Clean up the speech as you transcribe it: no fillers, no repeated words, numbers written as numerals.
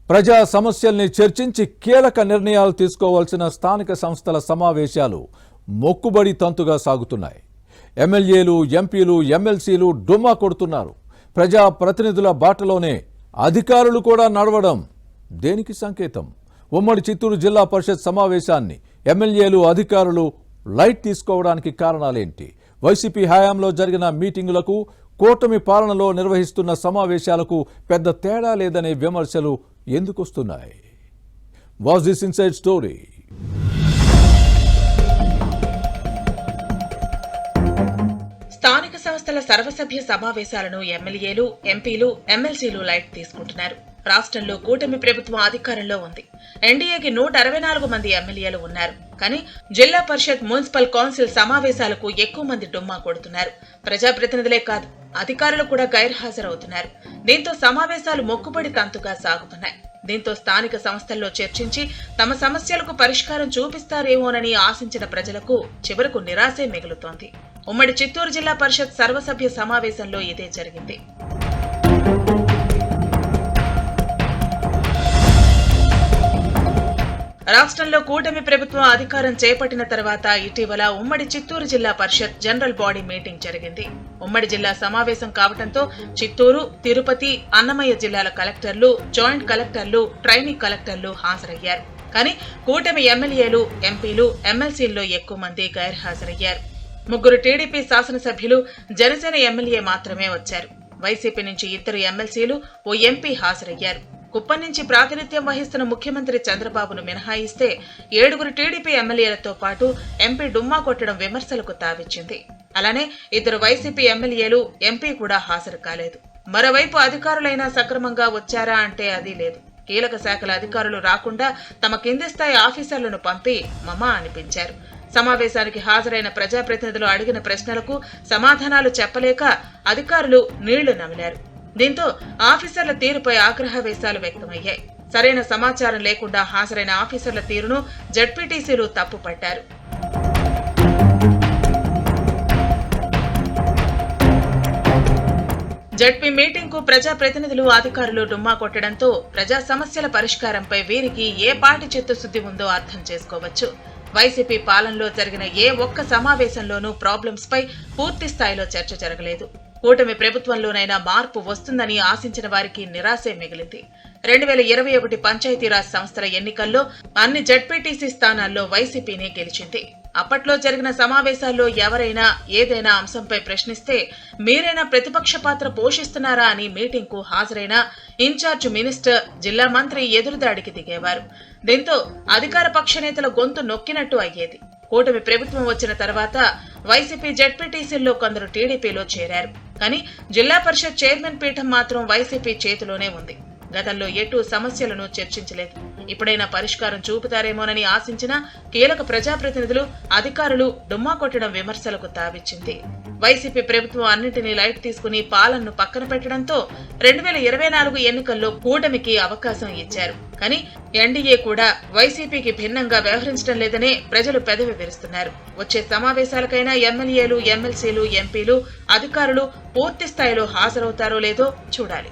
ప్రజా సమస్యల్ని చర్చించి కీలక నిర్ణయాలు తీసుకోవాల్సిన స్థానిక సంస్థల సమావేశాలు మొక్కుబడి తంతుగా సాగుతున్నాయి. ఎమ్మెల్యేలు, ఎంపీలు, ఎమ్మెల్సీలు డుమ్మా కొడుతున్నారు. ప్రజా ప్రతినిధుల బాటలోనే అధికారులు కూడా నడవడం దేనికి సంకేతం? ఉమ్మడి చిత్తూరు జిల్లా పరిషత్ సమావేశాన్ని ఎమ్మెల్యేలు, అధికారులు లైట్ తీసుకోవడానికి కారణాలేంటి? వైసీపీ హయాంలో జరిగిన మీటింగులకు, కూటమి పాలనలో నిర్వహిస్తున్న సమావేశాలకు పెద్ద తేడా లేదనే విమర్శలు ఎందుకొస్తున్నాయి? Was this inside story? స్థానిక సంస్థల సర్వసభ్య సమావేశాలను ఎమ్మెల్యేలు, ఎంపీలు, ఎమ్మెల్సీలు లైట్ తీసుకుంటున్నారు. రాష్ట్రంలో కూటమి ప్రభుత్వం అధికారంలో ఉంది. ఎన్డీఏకి 164 మంది ఎమ్మెల్యేలు ఉన్నారు. కానీ జిల్లా పరిషత్, మున్సిపల్ కౌన్సిల్ సమావేశాలకు ఎక్కువ మంది డుమ్మా కొడుతున్నారు. ప్రజాప్రతినిధులే కాదు, అధికారులు కూడా గైర్హాజరవుతున్నారు. దీంతో సమావేశాలు మొక్కుబడి తంతుగా సాగుతున్నాయి. దీంతో స్థానిక సంస్థల్లో చర్చించి తమ సమస్యలకు పరిష్కారం చూపిస్తారేమోనని ఆశించిన ప్రజలకు చివరకు నిరాశే మిగులుతోంది. ఉమ్మడి చిత్తూరు జిల్లా పరిషత్ సర్వసభ్య సమావేశంలో ఇదే జరిగింది. రాష్ట్రంలో కూటమి ప్రభుత్వం అధికారం చేపట్టిన తర్వాత ఇటీవల ఉమ్మడి చిత్తూరు జిల్లా పరిషత్ జనరల్ బాడీ మీటింగ్ జరిగింది. ఉమ్మడి జిల్లా సమావేశం కావడంతో చిత్తూరు, తిరుపతి, అన్నమయ్య జిల్లాల కలెక్టర్లు, జాయింట్ కలెక్టర్లు, ట్రైనింగ్ కలెక్టర్లు హాజరయ్యారు. కానీ కూటమి ఎమ్మెల్యేలు, ఎంపీలు, ఎమ్మెల్సీల్లో ఎక్కువ మంది గైర్హాజరయ్యారు. 3 టీడీపీ శాసనసభ్యులు, జనసేన ఎమ్మెల్యే మాత్రమే వచ్చారు. వైసీపీ నుంచి 2 ఎమ్మెల్సీలు, ఓ ఎంపీ హాజరయ్యారు. కుప్పం నుంచి ప్రాతినిధ్యం వహిస్తున్న ముఖ్యమంత్రి చంద్రబాబును మినహాయిస్తే 7 టీడీపీ ఎమ్మెల్యేలతో పాటు ఎంపీ డుమ్మా కొట్టడం విమర్శలకు తావిచ్చింది. అలానే 2 వైసీపీ ఎమ్మెల్యేలు, ఎంపీ కూడా హాజరు కాలేదు. మరోవైపు అధికారులైనా సక్రమంగా వచ్చారా అంటే అది లేదు. కీలక శాఖల అధికారులు రాకుండా తమ కింది స్థాయి ఆఫీసర్లను పంపి మమా అనిపించారు. సమావేశానికి హాజరైన ప్రజాప్రతినిధులు అడిగిన ప్రశ్నలకు సమాధానాలు చెప్పలేక అధికారులు నీళ్లు నమిలారు. దీంతో ఆఫీసర్ల తీరుపై ఆగ్రహవేశాలు వ్యక్తమయ్యాయి. సరైన సమాచారం లేకుండా హాజరైన ఆఫీసర్ల తీరును జడ్పీటీసీలు తప్పుపట్టారు. జడ్పీ మీటింగ్ కు ప్రజాప్రతినిధులు, అధికారులు డుమ్మా కొట్టడంతో ప్రజా సమస్యల పరిష్కారంపై వీరికి ఏ పాటి చిత్తశుద్ధి ఉందో అర్థం చేసుకోవచ్చు. వైసీపీ పాలనలో జరిగిన ఏ ఒక్క సమావేశంలోనూ ప్రాబ్లమ్స్ పై పూర్తి స్థాయిలో చర్చ జరగలేదు. కూటమి ప్రభుత్వంలోనైనా మార్పు వస్తుందని ఆశించిన వారికి నిరాశే మిగిలింది. 2021 పంచాయతీరాజ్ సంస్థల ఎన్నికల్లో అన్ని జడ్పీటీసీ స్థానాల్లో వైసీపీనే గెలిచింది. అప్పట్లో జరిగిన సమావేశాల్లో ఎవరైనా ఏదైనా అంశంపై ప్రశ్నిస్తే మీరైనా ప్రతిపక్ష పాత్ర పోషిస్తున్నారా అని మీటింగ్ కు హాజరైన ఇన్ఛార్జ్ మినిస్టర్, జిల్లా మంత్రి ఎదురుదాడికి దిగేవారు. దీంతో అధికార పక్ష నేతల గొంతు నొక్కినట్టు అయ్యేది. కూటమి ప్రభుత్వం వచ్చిన తర్వాత వైసీపీ జడ్పీటీసీల్లో కొందరు టీడీపీలో చేరారు. కానీ జిల్లా పరిషత్ చైర్మన్ పీఠం మాత్రం వైసీపీ చేతిలోనే ఉంది. గతంలో ఎటు సమస్యలను చర్చించలేదు. ఇప్పుడైనా పరిష్కారం చూపుతారేమోనని ఆశించిన కీలక ప్రజాప్రతినిధులు, అధికారులు డుమ్మా కొట్టడం విమర్శలకు తావిచ్చింది. వైసీపీ ప్రభుత్వం అన్నింటినీ లైట్ తీసుకుని పాలనను పక్కన పెట్టడంతో 2024 ఎన్నికల్లో కూటమికి అవకాశం ఇచ్చారు. కానీ ఎన్డీఏ కూడా వైసీపీకి భిన్నంగా వ్యవహరించడం లేదనే ప్రజలు పెదవి విరుస్తున్నారు. వచ్చే సమావేశాలకైనా ఎమ్మెల్యేలు, ఎమ్మెల్సీలు, ఎంపీలు, అధికారులు పూర్తి స్థాయిలో హాజరవుతారో లేదో చూడాలి.